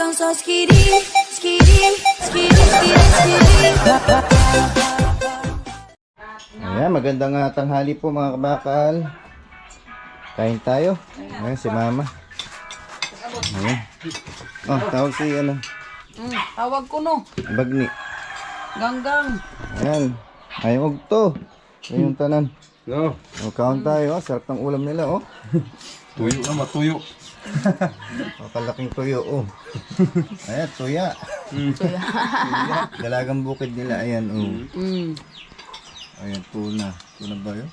kang sa skidding, skidding, skidding, skidding, skidding. Ayan, magandang tanghali po mga kabakal. Kain tayo. Ayan, si mama. Ayan. Oh, tawag si ano, Tawag ko no. Bagni. Ganggang. Ayan. Ayog to. Ayan yung tanan. No, O, kaon tayo. Oh. Sarap ng ulam nila, oh. tuyo na matuyo. Makalaking tuyo, oh. Ayan, tuya. Tuya. Dalagang bukid nila. Ayan, oh. Mm. Ayan, tuna. Tuna ba yun?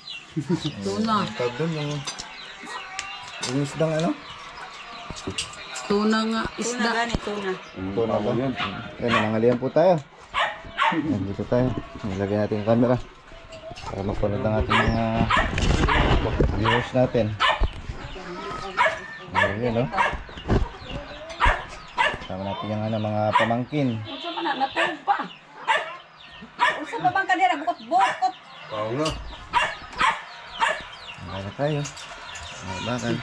Tuna. Tawag doon yung isdang ano? Tuna nga. Tuna Isda. gani, tuna. Tuna ba? Ayan, nangalian po tayo. Ayan, dito tayo. Nilagay natin yung camera para mapanood ang ating mga viewers natin. Ayan, oh. Sama natin yung ano, mga pamangkin. Unsa man na natug pa. Unsa pa bang kanira bukot-bukot. Oo nga. Magkaya tayo. Bakal.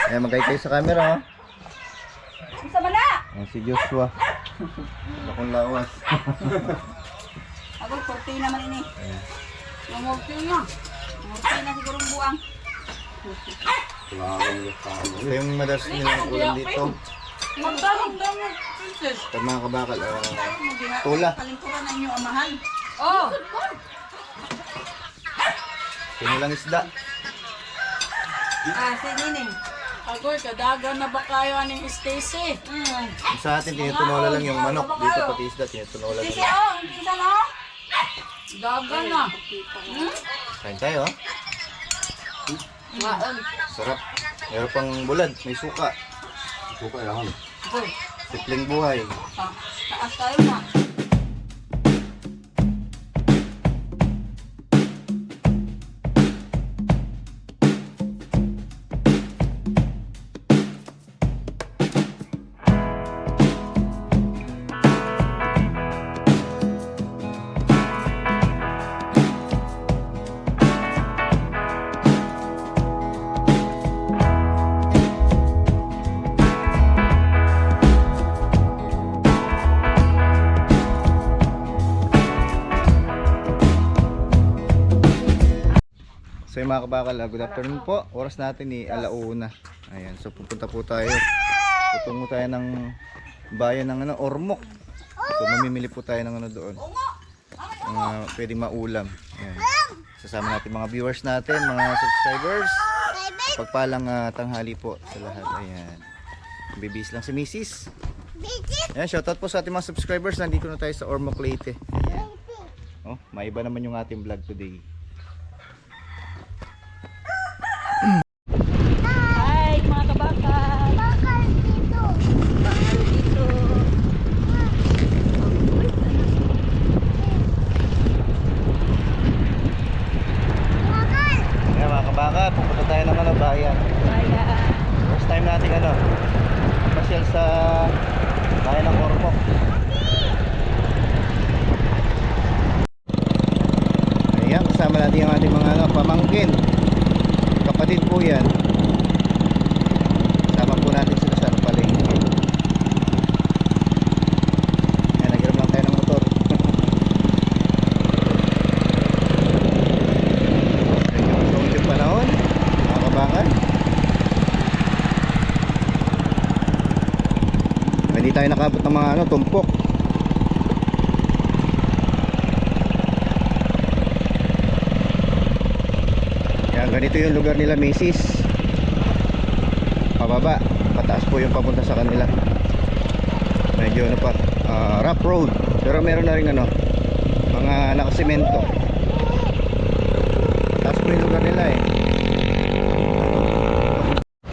Ayan, magkaya kayo sa camera, oh. Unsa man na? Ayan si Joshua. Akong lawas. Ako kortina man ini. Ayan. Namorti niya. Kortina siguro buang. Ito yung madalas nilang ulam dito. Magdarong lang yung princess. Pag mga kabakal, tula. Kalinturan na inyo amahan. Oh. Pinulang isda. Si Nining. Agoy, kadagan na ba kayo aning Stacy? Yung sa atin, tinutunola lang yung manok. Dito pati isda, tinutunola Sisi lang. oh, isa no? Dagan na. Kain tayo, oh. Ngaon. Sarap. Meron pang bulad, may suka. Suka yan. Sipling buhay. Taas tayo na. So yung mga kabakal, good afternoon po. Oras natin ni alauna. Ayan, so pupunta po tayo. Tutungo tayo ng bayan ng ano, Ormoc. So mamimili po tayo ng ano doon. Mga pwedeng maulam. Ayan. Sasama natin mga viewers natin, mga subscribers. Pagpalang tanghali po sa lahat. Ayan. Bibis lang si Mrs. Ayan, shoutout po sa ating mga subscribers. Nandito na tayo sa Ormoc Leyte. Ayan. Oh, maiba naman yung ating vlog today. Hi, mga kabakal. Bakal dito. Bakal dito. Ayan mga kabakal, pupunta tayo ng ano, bayan. First time natin ano, pasyal sa bayan ng Ormoc. Ayan, kasama natin yung ating mga ano, pamangkin. Kapatid po yan. Sama po natin sila sa ano, palengke. Ayan, naghiram lang tayo ng motor. Ayan yung sungit yung panahon, mga kabakal. Hindi tayo nakabot ng mga ano, tumpok. Yan, ganito yung lugar nila, Macy's. Pababa, pataas po yung papunta sa kanila. Medyo ano pa, rough road. Pero meron na rin ano, mga nakasemento. Pataas po yung lugar nila eh.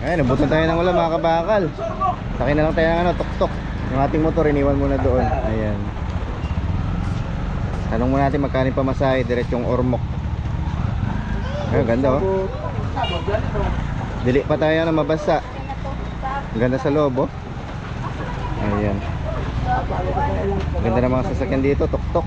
Ayan, nabutan tayo ng ulam mga kabakal. Sakay na lang tayo ng ano, tok-tok. Yung ating motor, iniwan muna doon. Ayan. Tanong muna natin magkano yung pamasahe, diretsong Ormoc. Ayun, ganda oh. Dili pa tayo na mabasa. Ganda sa loob oh. Ayan. Ganda ng mga sasakyan dito, tok-tok.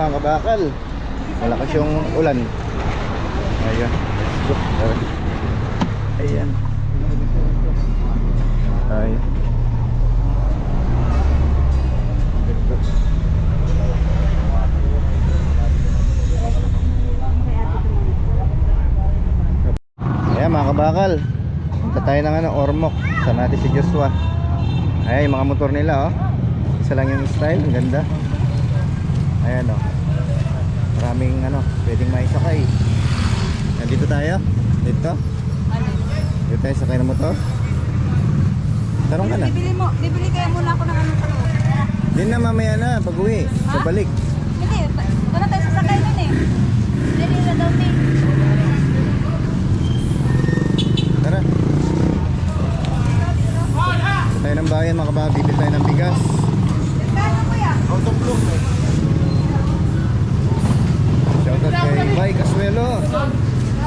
mga kabakal. Malakas yung ulan. Ayan. Let's go. Ayan. Ayan. Ayan mga kabakal. Punta tayo ng Ormoc. Saan natin si Joshua. Ayan yung mga motor nila oh. Isa lang yung style. Ang ganda. Ayan oh. Maraming pwedeng maisakay. Nandito tayo. Dito. Dito tayo sakay ng motor. Tanong ka na. Bibili kaya muna ako ng ano sa loob. Din na mamaya na pag uwi. Sa balik. Hindi, doon na tayo sasakay nun eh. Hindi na daw eh. Tara. Tayo ng bayan mga kabakal. Bibili tayo ng bigas. Kano kuya? Shoutout kay Bay Casuelo.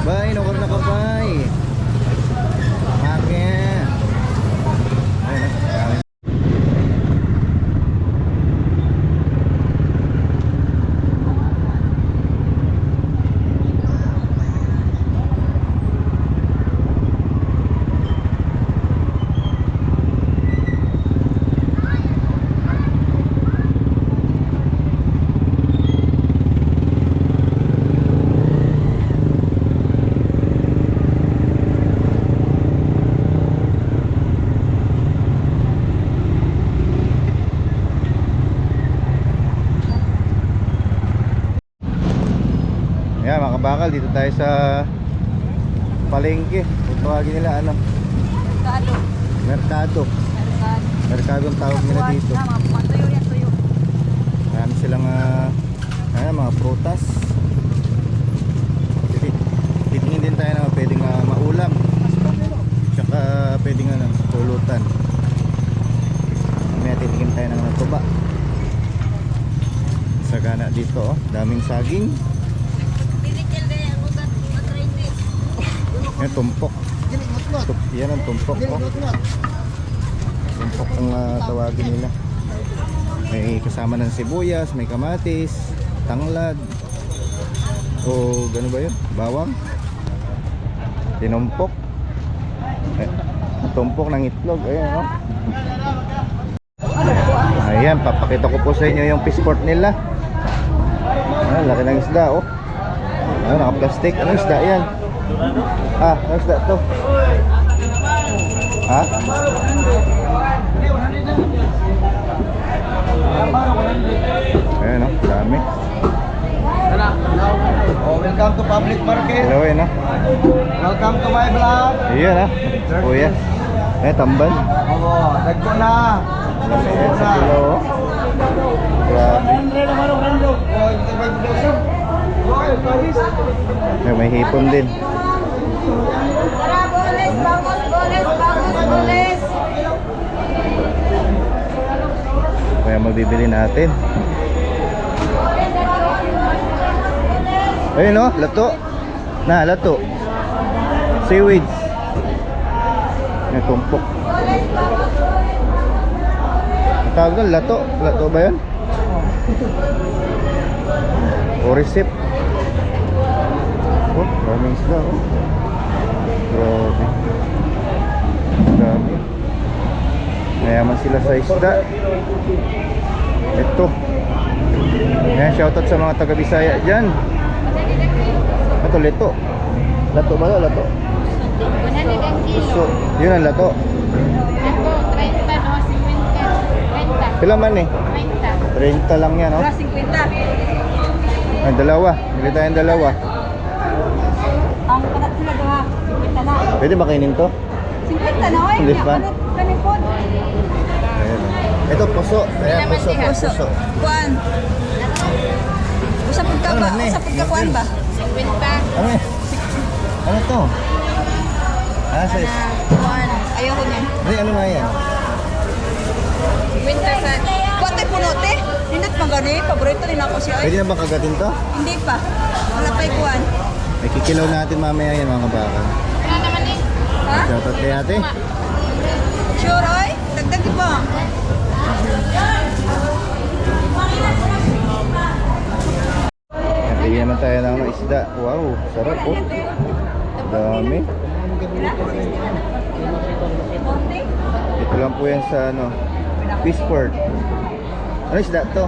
Bay, nukar na ka Bay. Akin. Ayun na. Ayan mga kabakal, dito tayo sa palengke. Kung tawagin nila Kado. Merkado. Merkado ang tawag nila dito. Tuyo yan, tuyo. Marami silang mga prutas. Titingin din tayo na pwedeng maulam. Tsaka pwedeng pulutan. May titingin tayo ng tuba. Sagana dito oh, daming saging. Yan tumpok. Yan ang tumpok oh. Tumpok ang tawagin nila. May kasama ng sibuyas, may kamatis, tanglad. O gano ba yun? Bawang. Tinumpok. Tumpok ng itlog. Ayan oh. Ayan, papakita ko po sa inyo yung fishport nila. Ayan, laki ng isda oh. Ayan, naka-plastic. Anong isda yan? Anong isda to? Ayan oh, dami. Welcome to public market. Hello yun Welcome to my vlog. Ayan kuya. Tamban. Dagko na. Ayan sa kilo oh. Grabe. Ayan, may hipon din. Tara, boles, bangos, boles, bangos, boles. Kaya magbibili natin. Ayun oh, lato. Lato. Seaweeds. May tumpok. Tawag doon, lato. Lato ba yan? O receipt. Oh, daming isda oh. Grabe. Grabe. Mayaman sila sa isda. Ito. Ayan, shoutout sa mga taga Bisaya dyan. Ito, leto. Lato ba ito? Lato. 100 ang kilo. So, yun ang lato. Ako, 30 no, 50. 30. Pila man eh? 30. 30 lang yan oh. 50. Ang dalawa. Bili tayong dalawa. Ang kanak sila gawa, 50 na. Pwede ba kainin to? 50 na, oy. Hindi pa. Kanin po. Ayan oh. Ito, puso. Ayan, puso. Kuan. Usapod ka ba? Ano, ne? Usapod ka kuan ba? 50. Ano eh? Ano to? Sis. Kuan. Ayoko niyan. Ay, ano nga yan? 50 sa. Kuan tay punote. Hindot magani, paborito rin ako siya. Pwede na ba kagatin to? Hindi pa. Wala pa'y kuan. May kikilaw natin mamaya yan mga baka. Wala naman eh. Ha? Shoutout kay ate. Sure, oy. Dagdag pa. Bili naman tayo ng ano, isda. Wow, sarap po. Dami. Ito lang po yan sa ano, Fishport. Ano isda to?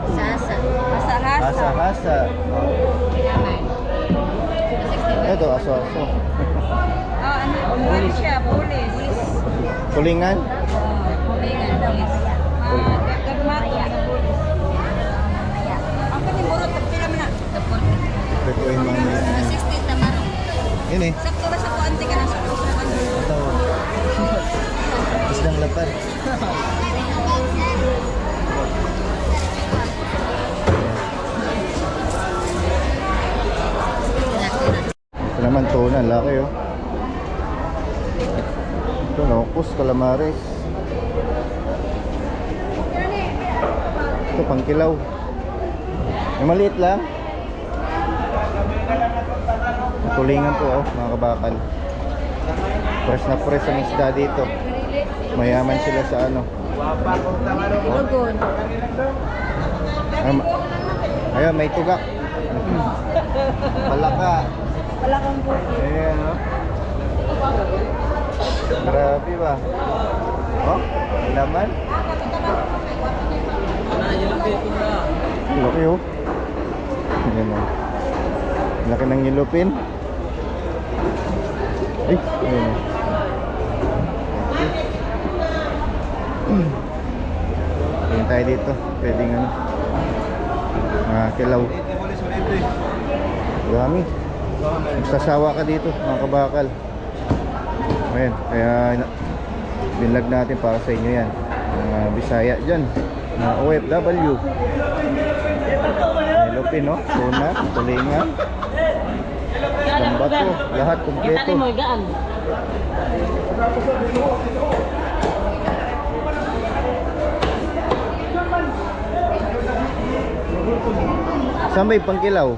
Sasa. Masahasa. Hasa-hasa. Ito, aso-aso. Bulis siya, bulis. Tulingan? Bulingan, bulis. Gagmaya. Ang panimurot, pila mo na. Ito yung mga... 60 tamaro. Yun eh. Sakto na sa kuante ka na sa kusakan. Ito. Isdang lapad. Ito naman tuna, laki oh. Ito naukos, calamares. Ito pangkilaw. Yung maliit lang. Tulingan po oh, mga kabakal. Fresh na fresh ang isda dito. Mayaman sila sa ano. Lugon. Ayun, may tugak. Palaka. Palakang buki. Ayan oh. Grabe ba? Oh, laman. Laki oh. Ayan oh. Laki ng yellowfin. Ay, ayan oh. Ayan tayo dito. Pwedeng ano. Mga kilaw. Dami. Magsasawa ka dito, mga kabakal. Ayan, kaya binlag natin para sa inyo yan. Mga Bisaya dyan, mga OFW. Yellowfin, no? Tuna, tulingan, lambato, lahat kumpleto. Saan ba yung pangkilaw?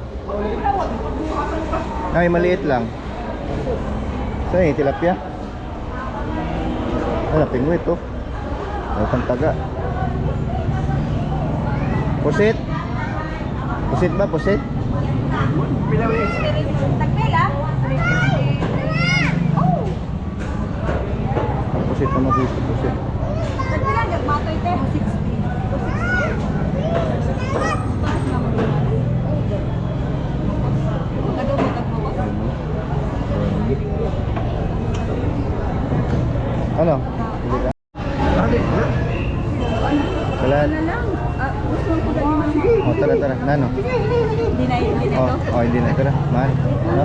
Ay, maliit lang. Saan yung tilapia? Ano, pingwit oh. Ang taga. Pusit? Pusit ba? Pusit? Tagpila? Pusit na mag-gusto, pusit. Tagpila, gagmatoy te. 60. Ano? Bili ka? Wala. Oh, tara, tara. Nano? Hindi na ito. Oh, hindi na. Tara, mahal. Ano?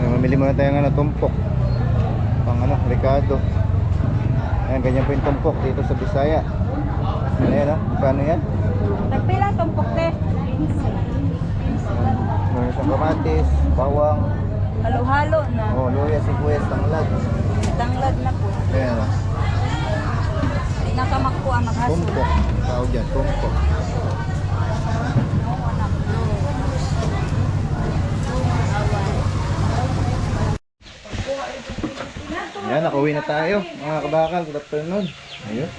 Mamili muna tayo ng ano, tumpok. Pang ano, Ricardo. Ayan, ganyan po yung tumpok dito sa Bisaya. Ayan, oh. Paano yan? Tagpila, tumpok te. Meron siyang kamatis, bawang, Halo-halo na. oh, luya, sibuyas, tanglad. Tanglad na po. Ayan, oh. Nakamakpo ang maghaso. Tumpok. Tawag dyan, tumpok. Ayan, nakauwi na tayo mga kabakal. Good afternoon. Ayun.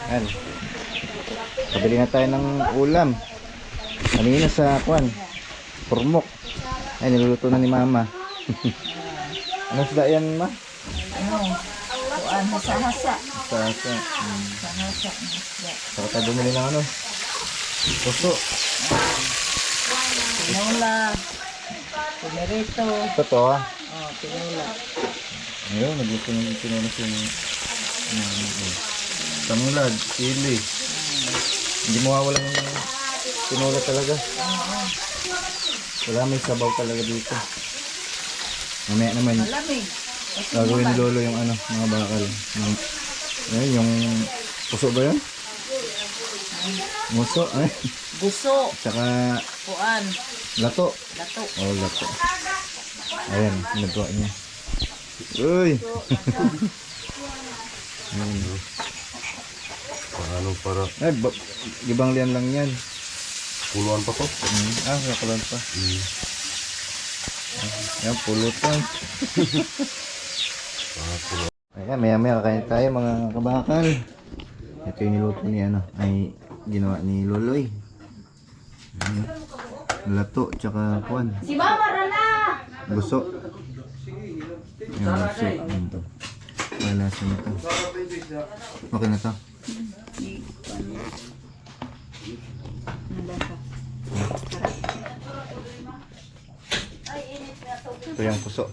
Ayan. Pabili na tayo ng ulam. Kanina sa kwan, pormok. Ay, niluluto na ni mama. Ano sila yan, ma? Kuan, hasa-hasa. Sa Saka tayo bumili ng ano, puso. Tinola. Pumerito. Ito to ah. Oh, tinola. Ayun, nagluto ng pinunas yung tanglad, sili. Hindi mawawala ng tinola talaga. Wala, may sabaw talaga dito. Mamaya naman Malamig. gagawin ni Lolo yung ano, mga bakal. Ayun, yung puso ba yun? Muso, eh. Buso, Tsaka kuan, lato. lato. Oh, lato. Ayan, nagawa niya. Uy! Ano para Ay, gibang liyan lang yan. puluhan pa to? Kakulan pa. Ayan, pulutan. Ayan, maya maya kakain tayo mga kabakal. Ito yung niluto ni ano, ay ginawa ni Loloy. Lato, tsaka kuwan. Si Mama Rana! Gusto. Yung gusto. Wala sa nito. Okay na to. Ito yung puso.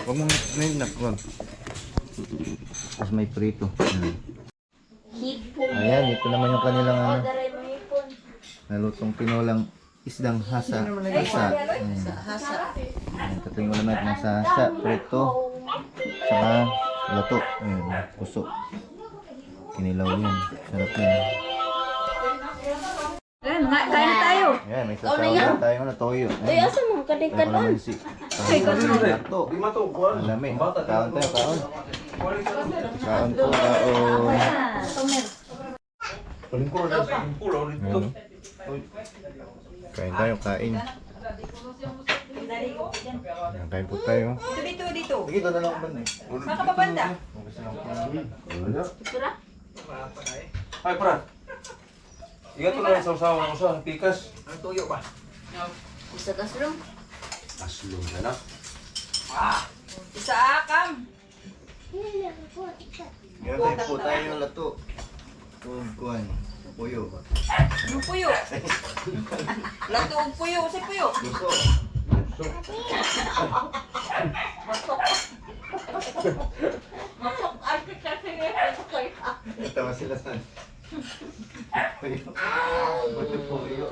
Huwag mong nakwan. Tapos may prito. Ayan, ito naman yung kanilang ano, nalutong tinolang isdang hasa. Ayan, tatlong ulamit ng hasa, prito, saka lato. Ayan, puso. Kinilaw yan. Sarap yan. Kain na tayo. Ayan, may sasawa tayo na toyo. Ay, asa mo? Kadikad on. Kalamansi. Lato. Alami. Kaon tayo, kaon. Kaon po, kaon. Ayan. Kain tayo, kain. Ayan, kain po tayo. Dito. Dito na lang ba na eh? Saan ka babanda? Ay, para. Ingat ko na sa usawa ko sa pikas. Ang tuyo ba? Isa kaslong. Aslong na na. Isa akam. Ayan, kain po tayo yung lato. Kung kuhan, puyo. Yung puyo. Lato ang puyo. Si puyo. Gusto. Masok, arte kasi ngayon. Tawa sila sa puyo. Buti puyo.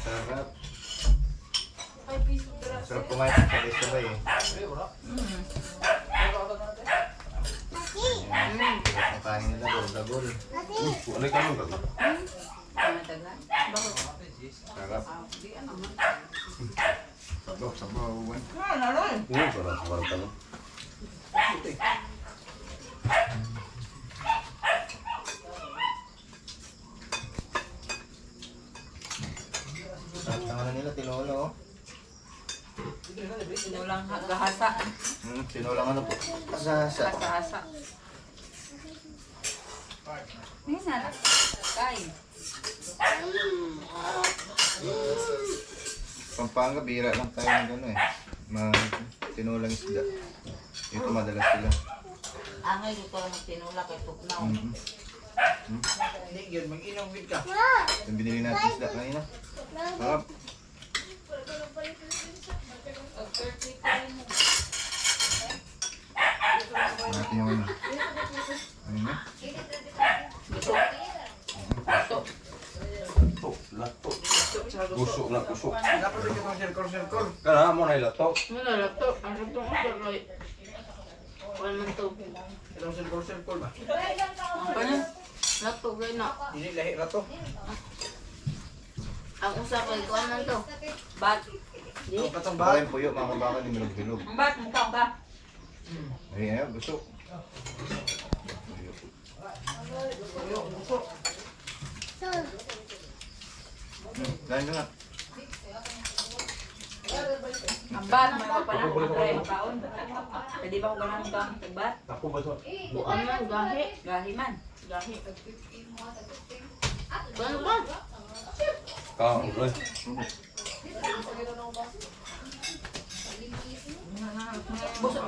Sarap. Sarap kumain sa sabay-sabay eh. Ayan, ang kain nila, dagol. Ano ka nung gagawin? Sarap. Sabaw-sabawan. Ini para ka no. Sarap ng ano nila, tinolo oh. Sinulang gahasa. Tinulang ano po? Hasa-hasa. Hasa-hasa. Minsan. Kain. Pampanga, bira lang tayo ng gano'n eh. Tinulang isda. Ito madalas sila. Angay dito ang tinula kay Tuknaw. Hindi yun, mag-inom ka. Yung binili natin isda kanina. Sarap. Natin yung ano. Ayun na. Lato. Busok na busok. Dapat ito yung circle. Kana mo na ilato. Wala, lato. Ang lato ang sarloy. Wala man to. Itong circle ba? Ang kanya, lato gay na. Hindi lahi rato. Ang usa kay kuan man to. Bat. Ito katang Baka ba? yung puyo, mga kabaka ni Milog-Bilog. Ang bat, ang tao ba? Ayun, gusto. Kain ka nga. Ang bat, may mapalang kay makaon. Pwede ba ko ganun ka? Ang bat? Ako ba to? Buan man, gahi. Gahi man. Gahi. Ano ba? Kaon oy.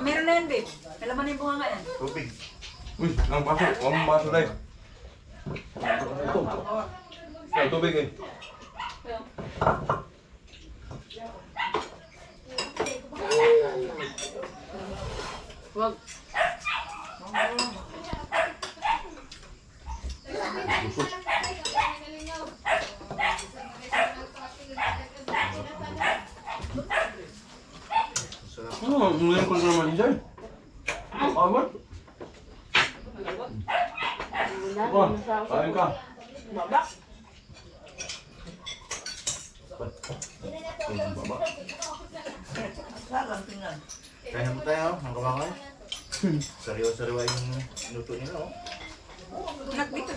Meron na yan, babe. Kailan man yung bunga nga yan? Tubig. Uy, ang baso, ang baso dai. Ay, tubig eh. Wag. Sarap. Ano, ngayon ko naman dyan. Awat. Kain ka. Baba. Baba. Kaya mo tayo, mga kabaka. Sariwa-sariwa yung luto nila oh. Anak dito.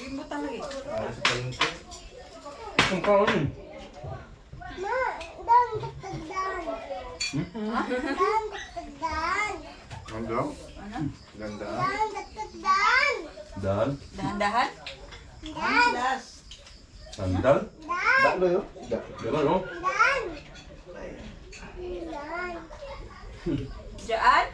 Ibutan lagi. Para sa palengke. Ang kaon. Ganda. Ganda. Dal. Dahan-dahan. Dahan. Sandal. Dalo yun. Diba no? Diyan.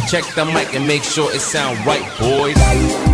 Check the mic and make sure it sound right, boys.